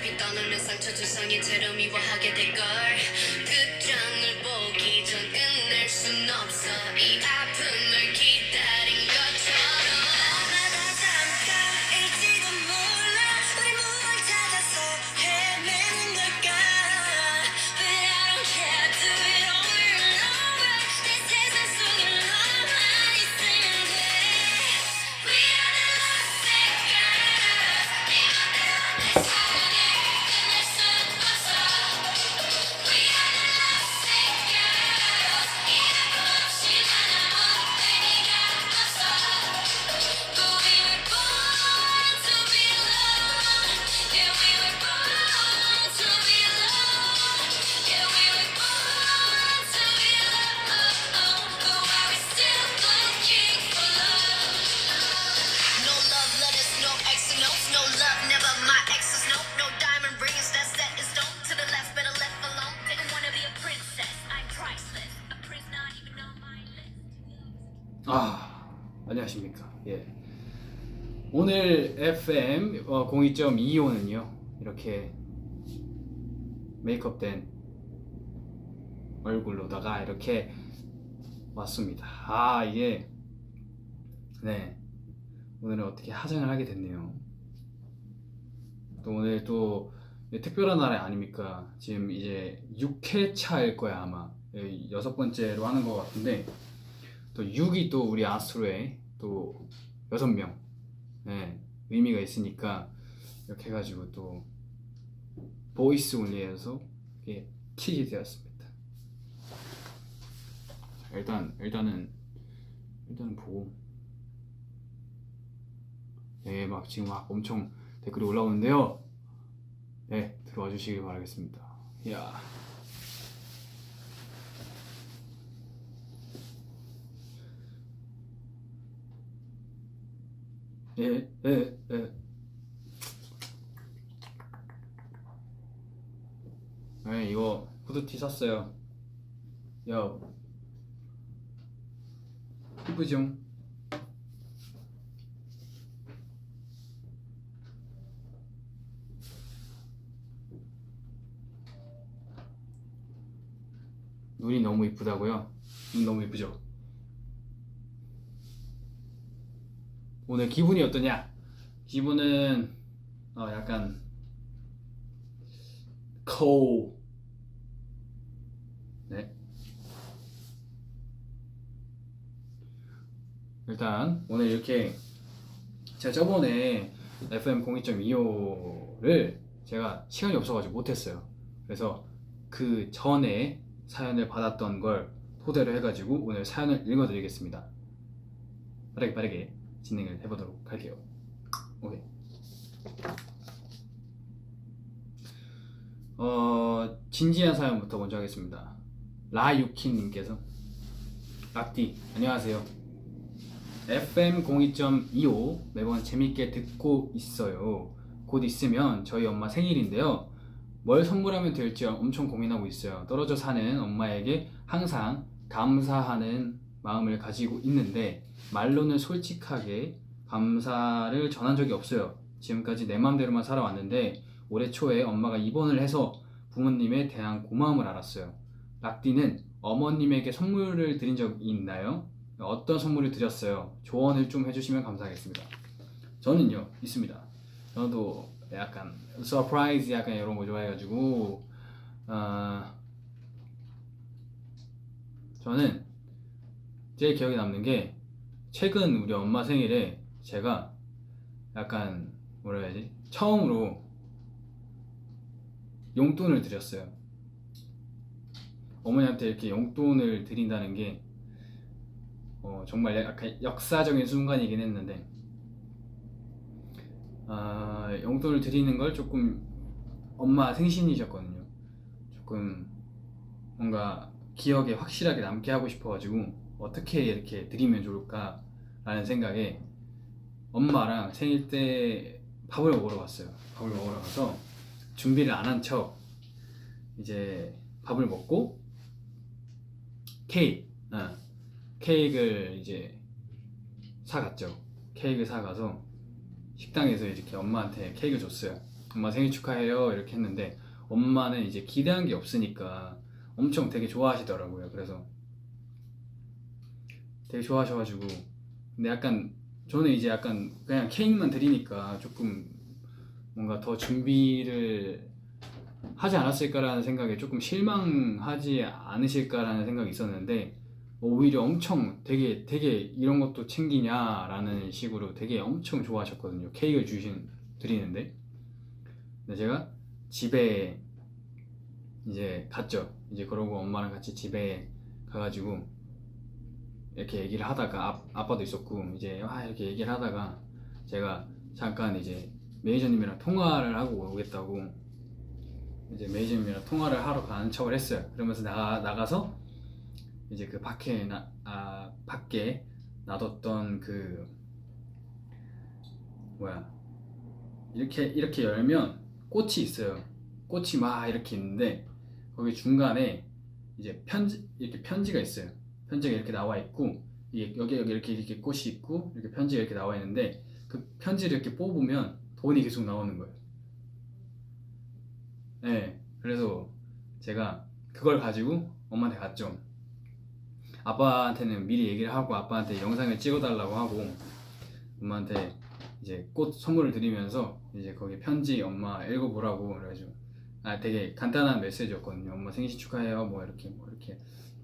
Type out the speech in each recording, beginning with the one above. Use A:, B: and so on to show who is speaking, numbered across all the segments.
A: 어차피 떠나는 상처 두성이처럼 미워하게 될걸. 끝장을 보기 전 끝낼 순 없어. 이 아픔을 기다린 것처럼. 나마다 잠깐일지도 몰라. 우리 무얼 찾아서 헤매는 걸까. But I don't care, do it over and over. 내 세상 속에 너만 있으면 돼. We are the lost seekers. 네 맘대로 내 사랑을 끝낼 순 없어. We are the lost seekers. 이 아픔 없이 난 아무 의미가 없어. But we were born to be alone. Yeah, we were born to be alone. Yeah, we were born to be alone. But why we still looking for love? No love letters, no X and O's, no love, never my exes, no diamond rings, that's set in stone. To the left, better left alone. Didn't wanna be a princess, I'm priceless. A prince not even on my list.
B: 안녕하십니까. 예. 오늘 FM 02.25는요, 이렇게 메이크업된 얼굴로다가 이렇게 왔습니다. 이게, 네. 오늘은 어떻게 화장을 하게 됐네요. 또 오늘 또 특별한 날 아닙니까? 지금 이제 6회차일 거야, 아마. 6번째로 하는 것 같은데, 또 6이 또 우리 아스트로에 또 6명, 네, 의미가 있으니까 이렇게 해가지고 또 보이스 온리에서 이렇게 키게 되었습니다. 일단은 보고, 네, 막 지금 막 엄청 댓글이 올라오는데요. 네, 들어와 주시길 바라겠습니다. 이야. 예. 네, 이거 후드티 샀어요. 야, 이쁘죠? 눈이 너무 이쁘다고요? 눈 너무 이쁘죠? 오늘 기분이 어떠냐? 기분은 약간 cold. 네. 일단 오늘 이렇게 제가 저번에 FM 02.25를 제가 시간이 없어가지고 못했어요. 그래서 그 전에 사연을 받았던 걸 토대로 해가지고 오늘 사연을 읽어드리겠습니다. 빠르게 진행을 해보도록 할게요. 오케이. 진지한 사연부터 먼저 하겠습니다. 라유키님께서, 락디 안녕하세요. FM 02.25 매번 재밌게 듣고 있어요. 곧 있으면 저희 엄마 생일인데요. 뭘 선물하면 될지 엄청 고민하고 있어요. 떨어져 사는 엄마에게 항상 감사하는 마음을 가지고 있는데 말로는 솔직하게 감사를 전한 적이 없어요. 지금까지 내 맘대로만 살아왔는데 올해 초에 엄마가 입원을 해서 부모님에 대한 고마움을 알았어요. 락디는 어머님에게 선물을 드린 적이 있나요? 어떤 선물을 드렸어요? 조언을 좀 해주시면 감사하겠습니다. 저는요, 있습니다. 저도 약간 서프라이즈 약간 이런 거 좋아해가지고 저는 제일 기억에 남는 게 최근 우리 엄마 생일에 제가 약간 뭐라 해야지, 처음으로 용돈을 드렸어요. 어머니한테 이렇게 용돈을 드린다는 게 정말 약간 역사적인 순간이긴 했는데 용돈을 드리는 걸 조금 엄마 생신이셨거든요. 조금 뭔가 기억에 확실하게 남게 하고 싶어가지고 어떻게 이렇게 드리면 좋을까 라는 생각에 엄마랑 생일 때 밥을 먹으러 갔어요. 밥을 먹으러 가서 준비를 안 한 척 이제 밥을 먹고 케이크를 이제 사갔죠. 케이크를 사가서 식당에서 이렇게 엄마한테 케이크를 줬어요. 엄마 생일 축하해요 이렇게 했는데 엄마는 이제 기대한 게 없으니까 엄청 되게 좋아하시더라고요. 그래서 되게 좋아하셔가지고 근데 약간 저는 이제 약간 그냥 케이크만 드리니까 조금 뭔가 더 준비를 하지 않았을까라는 생각에 조금 실망하지 않으실까라는 생각이 있었는데 오히려 엄청 되게 이런 것도 챙기냐라는 식으로 되게 엄청 좋아하셨거든요. 케이크를 드리는데 근데 제가 집에 이제 갔죠. 이제 그러고 엄마랑 같이 집에 가가지고 이렇게 얘기를 하다가 아빠도 있었고 이제 이렇게 얘기를 하다가 제가 잠깐 이제 매니저님이랑 통화를 하고 오겠다고 이제 매니저님이랑 통화를 하러 가는 척을 했어요. 그러면서 나가서 이제 그 밖에 놔뒀던 그 뭐야 이렇게 열면 꽃이 있어요. 꽃이 막 이렇게 있는데 거기 중간에 이제 이렇게 편지가 있어요. 편지가 이렇게 나와 있고 여기 이렇게 꽃이 있고 이렇게 편지가 이렇게 나와 있는데 그 편지를 이렇게 뽑으면 돈이 계속 나오는 거예요. 네, 그래서 제가 그걸 가지고 엄마한테 갔죠. 아빠한테는 미리 얘기를 하고 아빠한테 영상을 찍어달라고 하고 엄마한테 이제 꽃 선물을 드리면서 이제 거기 편지 엄마 읽어보라고 그래가지고 되게 간단한 메시지였거든요. 엄마 생신 축하해요 뭐 이렇게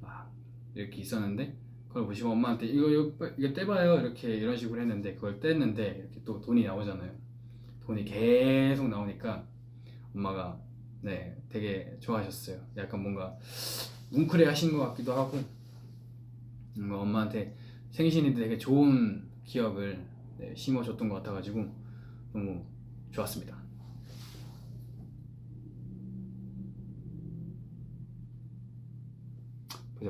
B: 막 이렇게 있었는데 그걸 보시고 엄마한테 이거 떼봐요 이렇게 이런 식으로 했는데 그걸 뗐는데 이렇게 또 돈이 나오잖아요. 돈이 계속 나오니까 엄마가 네 되게 좋아하셨어요. 약간 뭔가 뭉클해 하신 것 같기도 하고 엄마한테 생신인데 되게 좋은 기억을 심어줬던 것 같아가지고 너무 좋았습니다.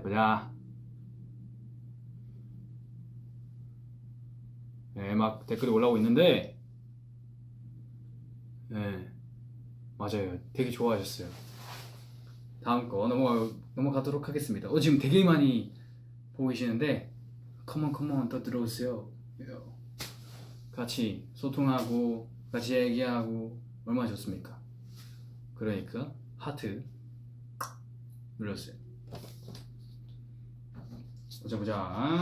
B: 보자. 네, 막 댓글이 올라오고 있는데 네, 맞아요. 되게 좋아하셨어요. 다음 거 넘어가도록 하겠습니다. 지금 되게 많이 보고 계시는데 컴온 더 들어오세요. 같이 소통하고 같이 얘기하고 얼마나 좋습니까? 그러니까 하트 눌렀어요. 보자.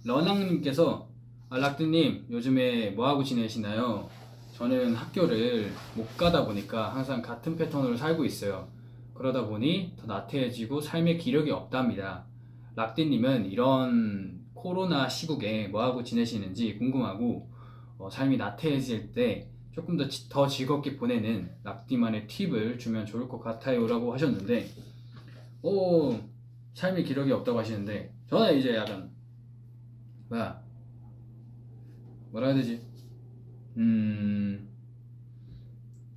B: 러낭님께서 락드님 요즘에 뭐하고 지내시나요? 저는 학교를 못 가다 보니까 항상 같은 패턴으로 살고 있어요. 그러다 보니 더 나태해지고 삶의 기력이 없답니다. 락디님은 이런 코로나 시국에 뭐하고 지내시는지 궁금하고 삶이 나태해질 때 조금 더 즐겁게 보내는 락디만의 팁을 주면 좋을 것 같아요 라고 하셨는데 삶의 기력이 없다고 하시는데 저는 이제 약간 뭐라 해야 되지?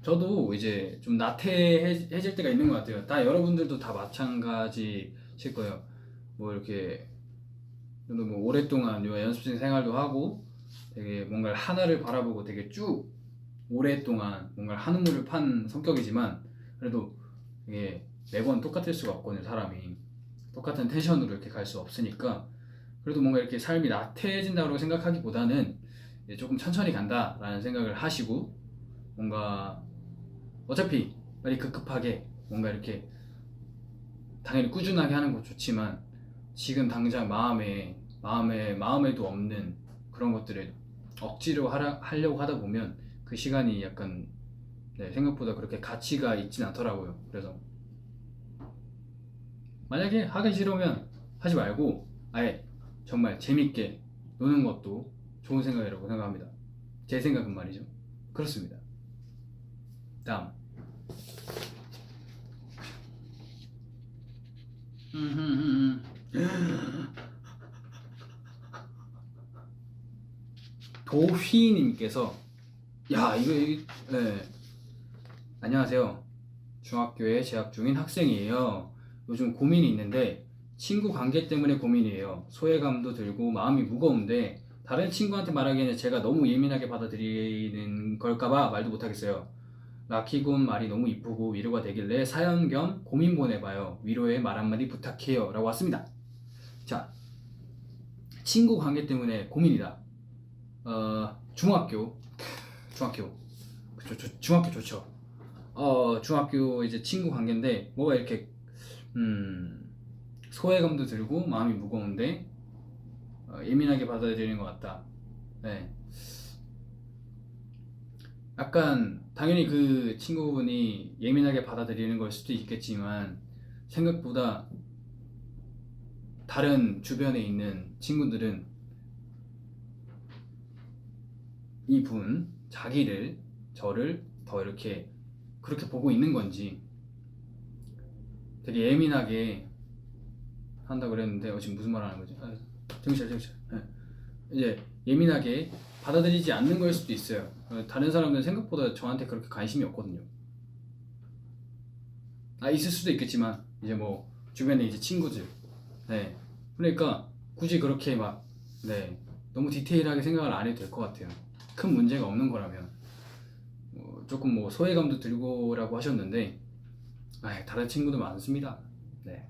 B: 저도 이제 좀 나태해질 때가 있는 것 같아요. 여러분들도 다 마찬가지실 거예요. 뭐 이렇게 저도 뭐 오랫동안 연습생 생활도 하고 되게 뭔가를 하나를 바라보고 되게 쭉 오랫동안 뭔가를 한 우물을 판 성격이지만 그래도 이게 매번 똑같을 수가 없거든요. 사람이 똑같은 텐션으로 이렇게 갈 수 없으니까 그래도 뭔가 이렇게 삶이 나태해진다고 생각하기보다는 조금 천천히 간다라는 생각을 하시고 뭔가 어차피 빨리 급하게 뭔가 이렇게 당연히 꾸준하게 하는 건 좋지만 지금 당장 마음에도 없는 그런 것들을 억지로 하려고 하다 보면 그 시간이 약간 생각보다 그렇게 가치가 있진 않더라고요. 그래서 만약에 하기 싫으면 하지 말고 아예 정말 재밌게 노는 것도 좋은 생각이라고 생각합니다. 제 생각은 말이죠. 그렇습니다. 다음 도휘님께서 안녕하세요. 중학교에 재학 중인 학생이에요. 요즘 고민이 있는데 친구 관계 때문에 고민이에요. 소외감도 들고 마음이 무거운데 다른 친구한테 말하기에는 제가 너무 예민하게 받아들이는 걸까봐 말도 못하겠어요. 라키군 말이 너무 이쁘고 위로가 되길래 사연 겸 고민 보내봐요. 위로의 말 한마디 부탁해요 라고 왔습니다. 자, 친구 관계 때문에 고민이다. 중학교 중학교 좋죠. 중학교 이제 친구 관계인데 뭐가 이렇게 소외감도 들고 마음이 무거운데 예민하게 받아들이는 것 같다. 네. 약간 당연히 그 친구분이 예민하게 받아들이는 걸 수도 있겠지만 생각보다 다른 주변에 있는 친구들은 이분 저를 더 이렇게 그렇게 보고 있는 건지 되게 예민하게 한다고 그랬는데 지금 무슨 말 하는 거지? 정신 차려. 네. 이제 예민하게 받아들이지 않는 걸 수도 있어요. 다른 사람들은 생각보다 저한테 그렇게 관심이 없거든요. 있을 수도 있겠지만 이제 뭐 주변에 이제 친구들, 네, 그러니까 굳이 그렇게 막 너무 디테일하게 생각을 안 해도 될 것 같아요. 큰 문제가 없는 거라면. 조금 뭐 소외감도 들고라고 하셨는데 다른 친구도 많습니다. 네.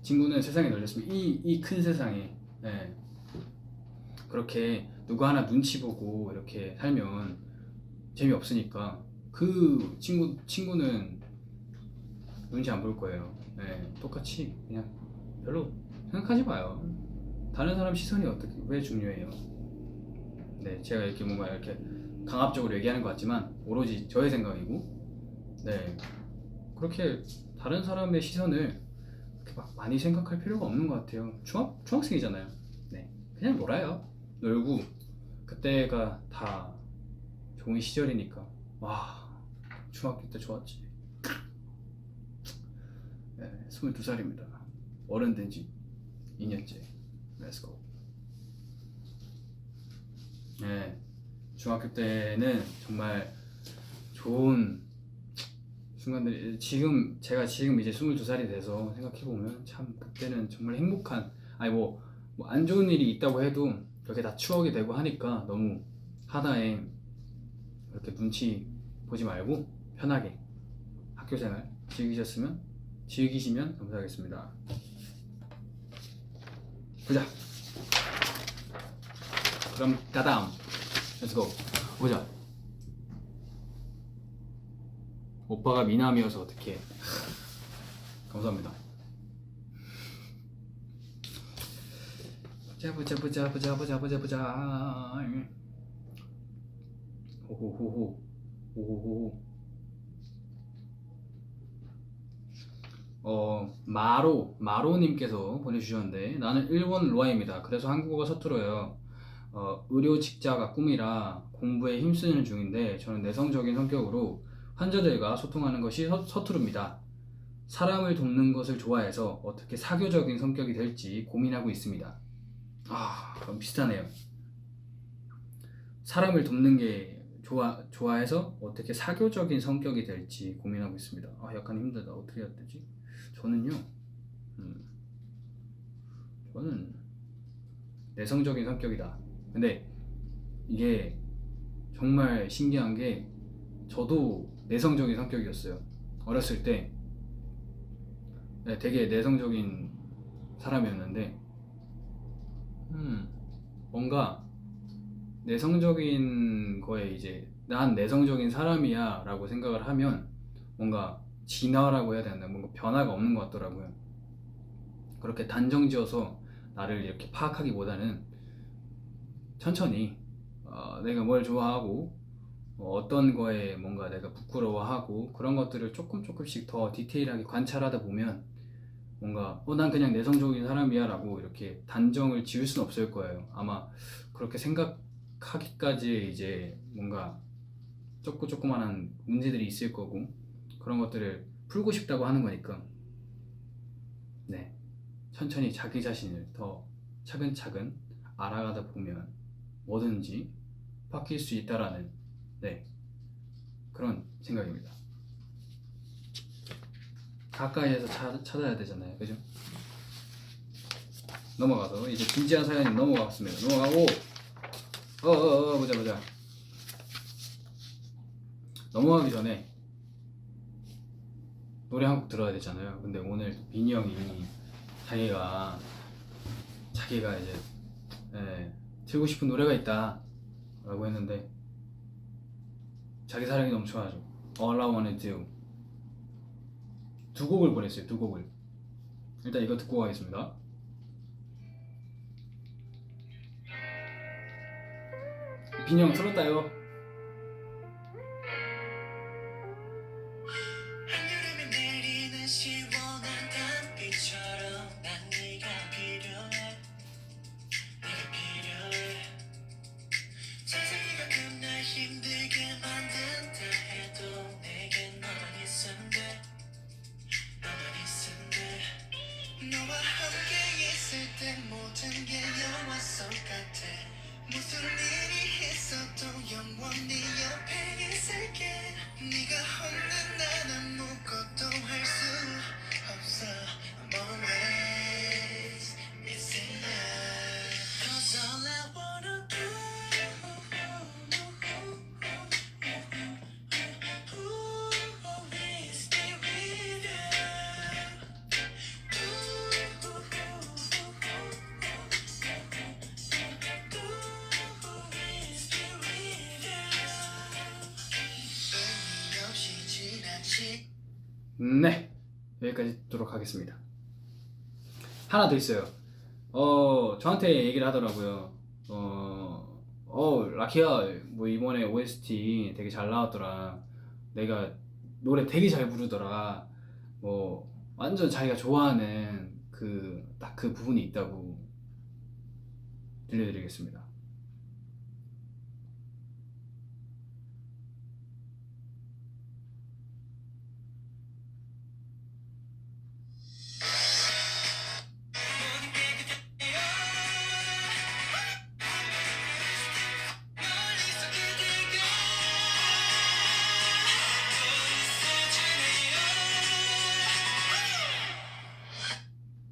B: 친구는 세상에 널렸습니다. 이 큰 세상에 그렇게 누구 하나 눈치 보고 이렇게 살면 재미없으니까 그 친구는 눈치 안 볼 거예요. 똑같이 그냥 별로 생각하지 마요. 다른 사람 시선이 왜 중요해요? 네, 제가 이렇게 뭔가 이렇게 강압적으로 얘기하는 것 같지만 오로지 저의 생각이고, 네, 그렇게 다른 사람의 시선을 그렇게 막 많이 생각할 필요가 없는 것 같아요. 중학생이잖아요. 네, 그냥 놀아요. 놀고 그때가 다 좋은 시절이니까. 와, 중학교 때 좋았지. 네, 22살입니다. 어른 된 지 2년째. 렛츠고. 네, 중학교 때는 정말 좋은 순간들이 제가 지금 이제 22살이 돼서 생각해보면 참 그때는 정말 행복한, 뭐 안 좋은 일이 있다고 해도 그렇게 다 추억이 되고 하니까 너무 하나에 이렇게 눈치 보지 말고 편하게 학교생활 즐기시면 감사하겠습니다. 보자. 그럼 다다음 렛츠고 보자. 오빠가 미남이어서 어떡해. 감사합니다. 보자. 호호호호. 마로님께서 보내주셨는데, 나는 일본 로아입니다. 그래서 한국어가 서툴어요. 의료직자가 꿈이라 공부에 힘쓰는 중인데 저는 내성적인 성격으로 환자들과 소통하는 것이 서투릅니다. 사람을 돕는 것을 좋아해서 어떻게 사교적인 성격이 될지 고민하고 있습니다. 그럼 비슷하네요. 사람을 돕는 게 좋아해서 어떻게 사교적인 성격이 될지 고민하고 있습니다. 약간 힘들다. 어떻게 해야 되지? 저는요, 저는 내성적인 성격이다. 근데 이게 정말 신기한 게 저도 내성적인 성격이었어요. 어렸을 때 되게 내성적인 사람이었는데 뭔가 내성적인 거에 이제 난 내성적인 사람이야 라고 생각을 하면 뭔가 진화라고 해야 되나, 뭔가 변화가 없는 것 같더라고요. 그렇게 단정지어서 나를 이렇게 파악하기보다는 천천히 내가 뭘 좋아하고 어떤 거에 뭔가 내가 부끄러워하고 그런 것들을 조금씩 더 디테일하게 관찰하다 보면 뭔가 난 그냥 내성적인 사람이야 라고 이렇게 단정을 지을 수는 없을 거예요. 아마 그렇게 생각하기까지 이제 뭔가 조그만한 문제들이 있을 거고 그런 것들을 풀고 싶다고 하는 거니까 천천히 자기 자신을 더 차근차근 알아가다 보면 뭐든지 바뀔 수 있다라는 그런 생각입니다. 가까이에서 찾아야 되잖아요, 그죠? 넘어가서 이제 진지한 사연이 넘어갔습니다. 넘어가고 보자. 넘어가기 전에 노래 한 곡 들어야 되잖아요. 근데 오늘 민이 형이 자기가 자기가 이제 틀고 싶은 노래가 있다 라고 했는데 자기 사랑이 너무 좋아하죠. All I Wanna Do 두 곡을 보냈어요. 두 곡을. 일단 이거 듣고 가겠습니다. 빈형 틀었다요.
C: 한여름에 내리는 시원한 단비처럼 난 네가 필요해 네가 필요해 세상이 가끔 날 힘들게 만든다 해도 내겐 너만 있으면 돼 너만 있으면 돼 너와 함께 있을 때 모든 게 영화 속 같아 무슨 일이 있어도 영원히 옆에 있을게 네가 없는 난 아무것도 할 수 없어 I'm always missing you Cause all I wanna do is be with
B: 네, 여기까지 듣도록 하겠습니다. 하나 더 있어요. 저한테 얘기를 하더라고요. 라키야, 뭐 이번에 OST 되게 잘 나왔더라. 내가 노래 되게 잘 부르더라. 뭐 완전 자기가 좋아하는 딱 그 부분이 있다고 들려드리겠습니다.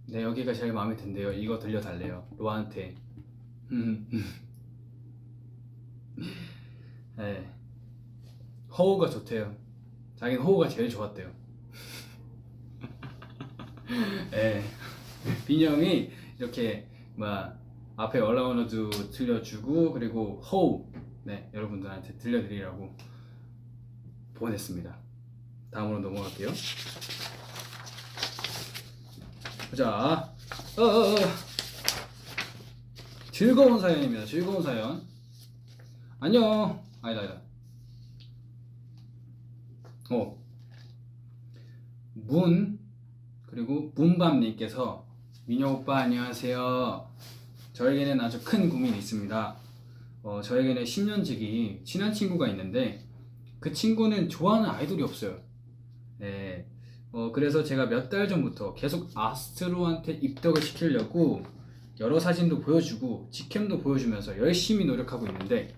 B: 네, 여기가 제일 마음에 든대요. 이거 들려달래요. 로아한테. 네. 허우가 좋대요. 자기는 허우가 제일 좋았대요. 네. 빈형이 이렇게 앞에 All I Wanna Do 들려주고 그리고 허우 여러분들한테 들려드리라고 보냈습니다. 다음으로 넘어갈게요. 자, 즐거운 사연입니다. 즐거운 사연. 안녕. 아니다. 그리고 문밤님께서 민혁 오빠 안녕하세요. 저에게는 아주 큰 고민이 있습니다. 저에게는 10년지기 친한 친구가 있는데 그 친구는 좋아하는 아이돌이 없어요. 네. 그래서 제가 몇 달 전부터 계속 아스트로한테 입덕을 시키려고 여러 사진도 보여주고 직캠도 보여주면서 열심히 노력하고 있는데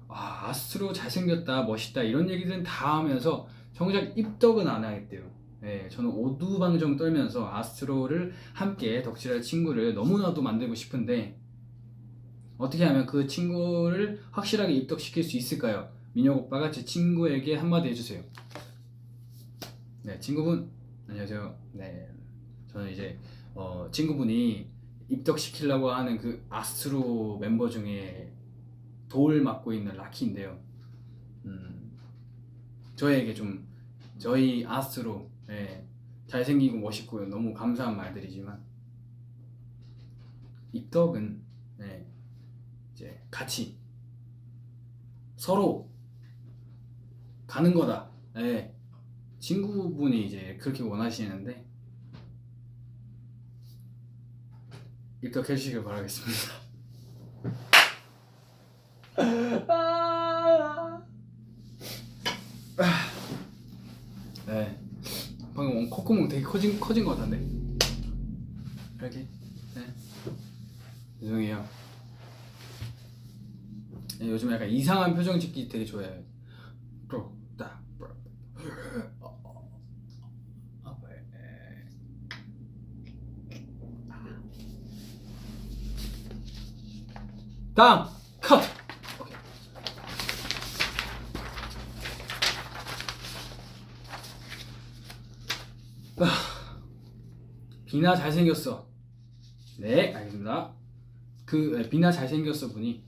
B: 아스트로 잘생겼다 멋있다 이런 얘기들은 다 하면서 정작 입덕은 안 하겠대요. 네, 저는 오두방정 떨면서 아스트로를 함께 덕질할 친구를 너무나도 만들고 싶은데 어떻게 하면 그 친구를 확실하게 입덕시킬 수 있을까요? 민혁 오빠가 제 친구에게 한마디 해주세요. 네, 친구분 안녕하세요. 네, 저는 이제 친구분이 입덕시키려고 하는 그 아스트로 멤버 중에 돌 맡고 있는 라키인데요. 저에게 좀 저희 아스트로 잘생기고 멋있고 너무 감사한 말들이지만 입덕은 이제 같이 서로 가는 거다. 친구분이 이제 그렇게 원하시는데 입덕해 주시길 바라겠습니다. 네, 방금 콧구멍 되게 커진 것 같은데 이렇게. 죄송해요. 요즘 약간 이상한 표정 짓기 되게 좋아해요. 다음 컷. 비나 잘생겼어. 네, 알겠습니다. 비나 잘생겼어 분이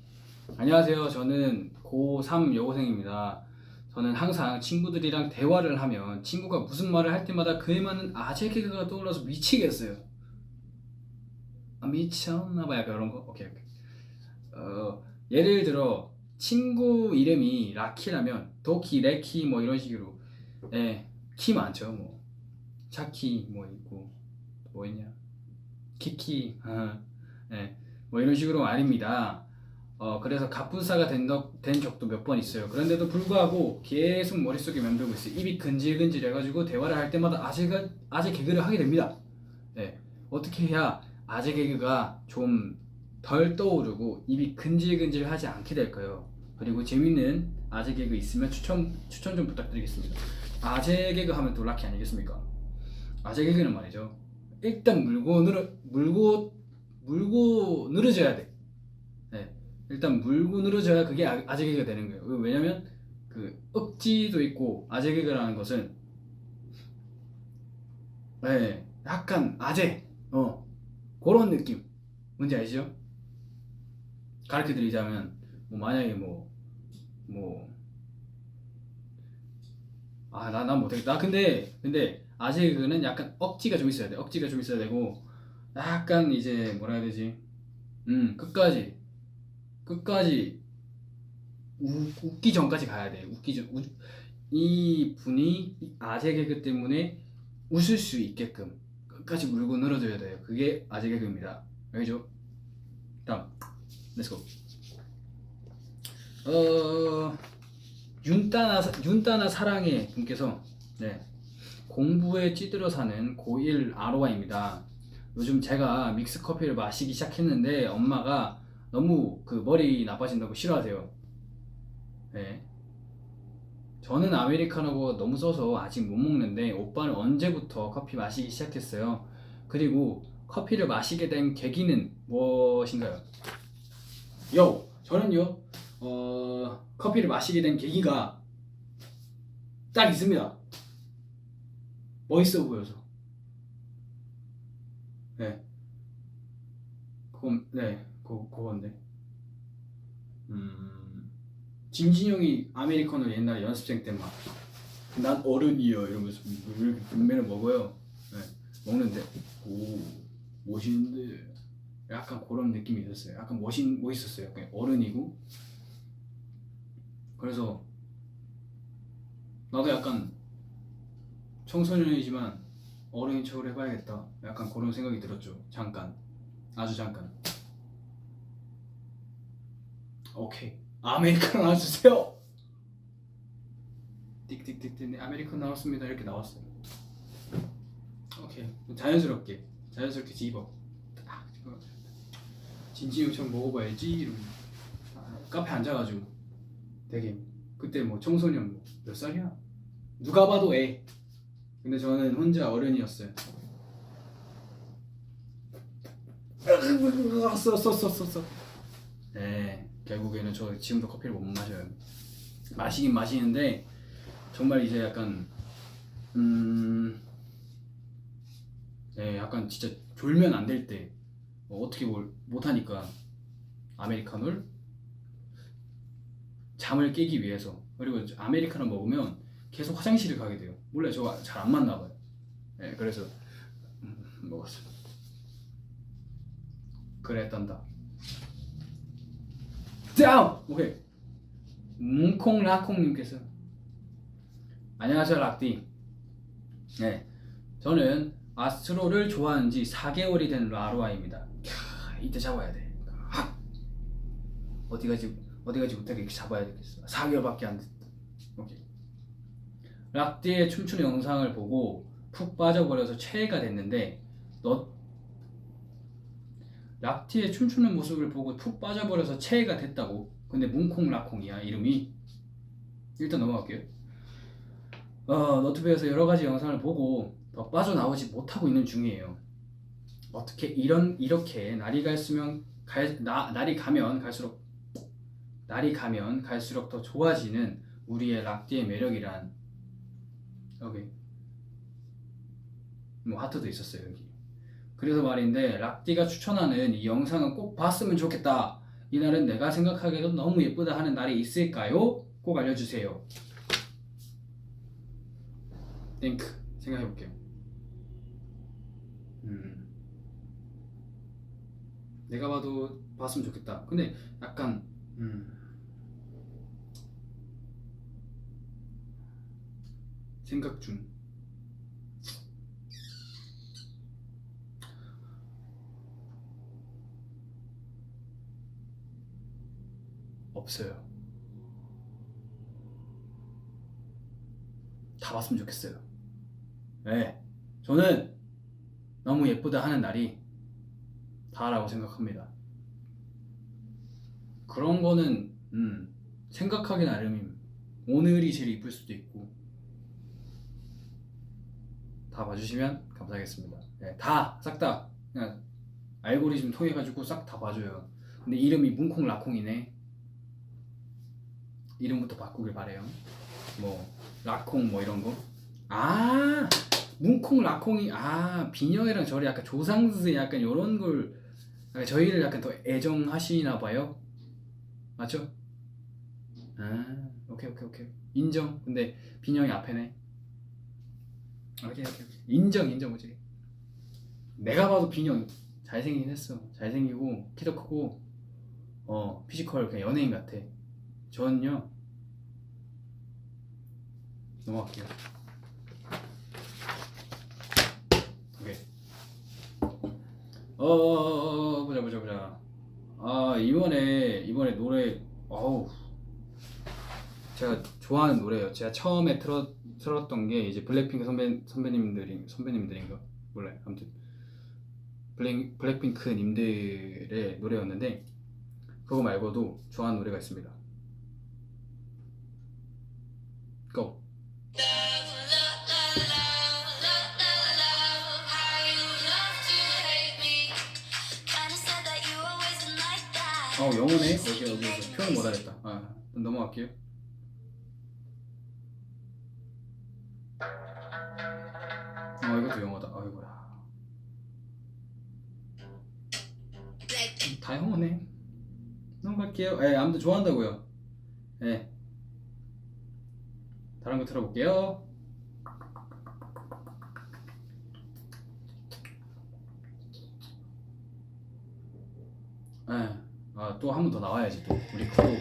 B: 안녕하세요. 저는 고3 여고생입니다. 저는 항상 친구들이랑 대화를 하면 친구가 무슨 말을 할 때마다 그에 맞는 아재 개그가 떠올라서 미치겠어요. 아, 미쳤나봐요. 그런 거? 오케이. 예를 들어 친구 이름이 라키라면 도키, 레키 뭐 이런 식으로 키 많죠. 뭐 차키 뭐 있고 뭐 있냐 키키 뭐 이런 식으로 말입니다. 그래서 갑분싸가 된 적도 몇 번 있어요. 그런데도 불구하고 계속 머릿속에 맴돌고 있어요. 입이 근질근질 해가지고 대화를 할 때마다 아재 개그를 하게 됩니다. 어떻게 해야 아재 개그가 좀 덜 떠오르고 입이 근질근질하지 않게 될까요? 그리고 재밌는 아재 개그 있으면 추천 좀 부탁드리겠습니다. 아재 개그 하면 또 라키 아니겠습니까? 아재 개그는 말이죠. 일단 물고 늘어져야 돼. 일단 물고 늘어져야 그게 아재 개그가 되는 거예요. 왜냐면 그 억지도 있고 아재 개그라는 것은 약간 아재 그런 느낌 뭔지 아시죠? 가르쳐 드리자면 만약에 난 못하겠다. 근데 아재 개그는 약간 억지가 좀 있어야 돼. 억지가 좀 있어야 되고 약간 이제 뭐라 해야 되지? 끝까지 웃기 전까지 가야 돼. 이 분이 아재 개그 때문에 웃을 수 있게끔 끝까지 물고 늘어져야 돼요. 그게 아재 개그입니다. 알죠? 다음, 렛츠고. 윤따나 사랑해 분께서 공부에 찌들어 사는 고1 아로아입니다. 요즘 제가 믹스 커피를 마시기 시작했는데 엄마가 너무 머리 나빠진다고 싫어하세요. 저는 아메리카노가 너무 써서 아직 못 먹는데 오빠는 언제부터 커피 마시기 시작했어요? 그리고 커피를 마시게 된 계기는 무엇인가요? 저는요 커피를 마시게 된 계기가 딱 있습니다. 멋있어 보여서. 그건데. 진진형이 아메리카노 옛날 연습생 때 막 난 어른이요 이러면서 이렇게 분매를 먹어요. 먹는데 오 멋있는데 약간 그런 느낌이 있었어요. 약간 멋있었어요. 약간 어른이고. 그래서 나도 약간 청소년이지만 어른인 척을 해봐야겠다. 약간 그런 생각이 들었죠. 잠깐, 아주 잠깐. 오케이, 아메리카노 나와주세요. 띡띡띡띡 아메리카노 나왔습니다. 이렇게 나왔어요. 오케이, 자연스럽게 집어. 진지형처럼 먹어봐야지. 이러면 카페 앉아가지고 되게 그때 청소년 몇 살이야? 누가 봐도 애. 근데 저는 혼자 어른이었어요. 써. 결국에는 저 지금도 커피를 못 마셔요. 마시긴 마시는데 정말 이제 약간 약간 진짜 졸면 안 될 때 어떻게 뭘 못하니까 아메리카노를 잠을 깨기 위해서. 그리고 아메리카노 먹으면 계속 화장실을 가게 돼요. 몰라요. 저거 잘 안 맞나 봐요. 그래서 먹었어요. 그랬단다. 다음! 오케이. 뭉콩라콩님께서 안녕하세요 락디. 저는 아스트로를 좋아한 지 4개월이 된 라로아입니다. 이때 잡아야 돼. 어디 가지 못하게 이렇게 잡아야 되겠어. 4개월밖에 안 됐다. 오케이. 락디의 춤추는 영상을 보고 푹 빠져버려서 최애가 됐는데 락디의 춤추는 모습을 보고 푹 빠져버려서 최애가 됐다고? 근데 뭉콩라콩이야 이름이. 일단 넘어갈게요. 너튜브에서 여러가지 영상을 보고 더 빠져나오지 못하고 있는 중이에요. 어떻게 이렇게 날이 가면 갈수록 더 좋아지는 우리의 락디의 매력이란. 오케이. 하트도 있었어요 여기. 그래서 말인데 락디가 추천하는 이 영상은 꼭 봤으면 좋겠다. 이날은 내가 생각하기에도 너무 예쁘다 하는 날이 있을까요? 꼭 알려주세요. 땡크 생각해볼게요. 내가 봐도 봤으면 좋겠다. 근데 약간 생각 중. 없어요. 다 봤으면 좋겠어요. 네, 저는 너무 예쁘다 하는 날이 다라고 생각합니다. 그런 거는 생각하기 나름임. 오늘이 제일 이쁠 수도 있고. 다 봐주시면 감사하겠습니다. 네, 싹 다 그냥 알고리즘 통해 가지고 싹 다 봐줘요. 근데 이름이 문콩 라콩이네. 이름부터 바꾸길 바래요. 뭐 라콩 뭐 이런 거. 아, 문콩 라콩이 비녀이랑 저를 약간 조상스 약간 요런 걸 약간 저희를 약간 더 애정하시나 봐요. 맞죠? 오케이 인정. 근데 비녀이 앞에네. 오케이 인정 뭐지. 내가 봐도 비녀 잘생기긴 했어. 잘생기고 키도 크고 피지컬 그냥 연예인 같아. 저는요 넘어갈게요. 오케이. 보자. 이번에 노래 제가 좋아하는 노래예요. 제가 처음에 틀었던 게 이제 블랙핑크 선배님들인가 몰라요. 아무튼 블랙핑크 님들의 노래였는데 그거 말고도 좋아하는 노래가 있습니다. 고! 영어네? 여기 표현 못하겠다. 넘어갈게요. 이것도 영어다. 아이고야. 다 영어네. 넘어갈게요. 아무튼 좋아한다고요. 다른 거 틀어볼게요. 또 한 번 더 나와야지. 또 우리 코우.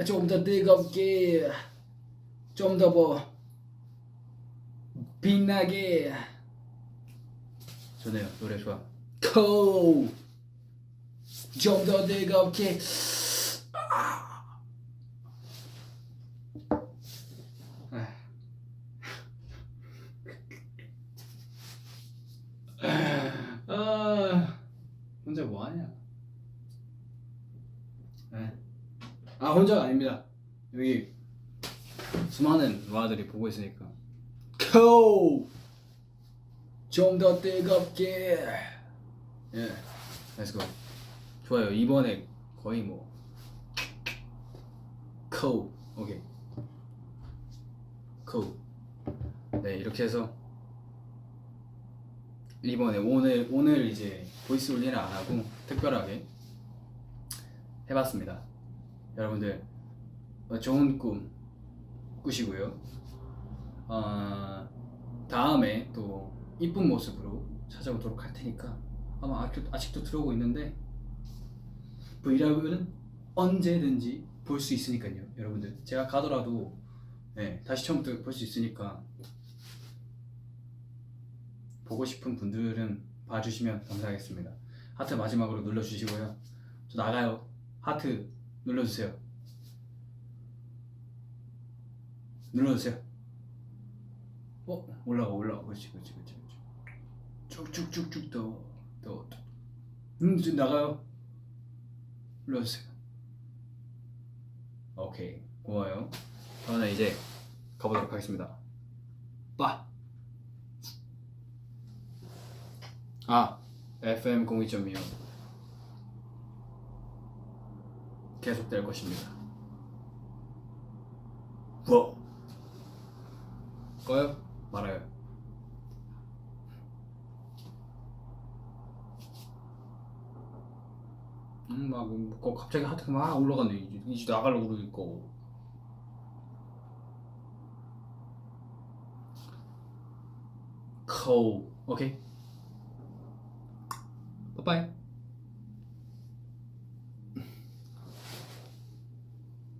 B: 좀 더 뜨겁게, 좀 더 빛나게. 좋네요. 노래 좋아. 좀 더 뜨겁게. 혼자 뭐하냐? 혼자가 아닙니다. 여기 수많은 누아들이 보고 있으니까. 좀 더 뜨겁게. 렛츠고. 좋아요. 이번에 거의 뭐 코우. 오케이. 코우. 네, 이렇게 해서 이번에 오늘 이제 보이스 올리는 안 하고 특별하게 해봤습니다. 여러분들 좋은 꿈 꾸시고요. 다음에 또 이쁜 모습으로 찾아오도록 할 테니까 아마 아직도 들어오고 있는데 브이로그는 언제든지 볼 수 있으니까요. 여러분들 제가 가더라도 네, 다시 처음부터 볼 수 있으니까 보고 싶은 분들은 봐주시면 감사하겠습니다. 하트 마지막으로 눌러주시고요. 저 나가요. 하트 눌러주세요. 눌러주세요. 올라가. 그렇지. 쭉쭉쭉쭉 더. 지금 나가요. 눌러주세요. 오케이, 고마워요. 저는 이제 가보도록 하겠습니다. 빠. FM 02.25 계속될 것입니다. 뭐? 꺼요? 말아요? 갑자기 하트가 막 올라가네. 이제 나가려고 그러니까. 오케이. 빠빠이.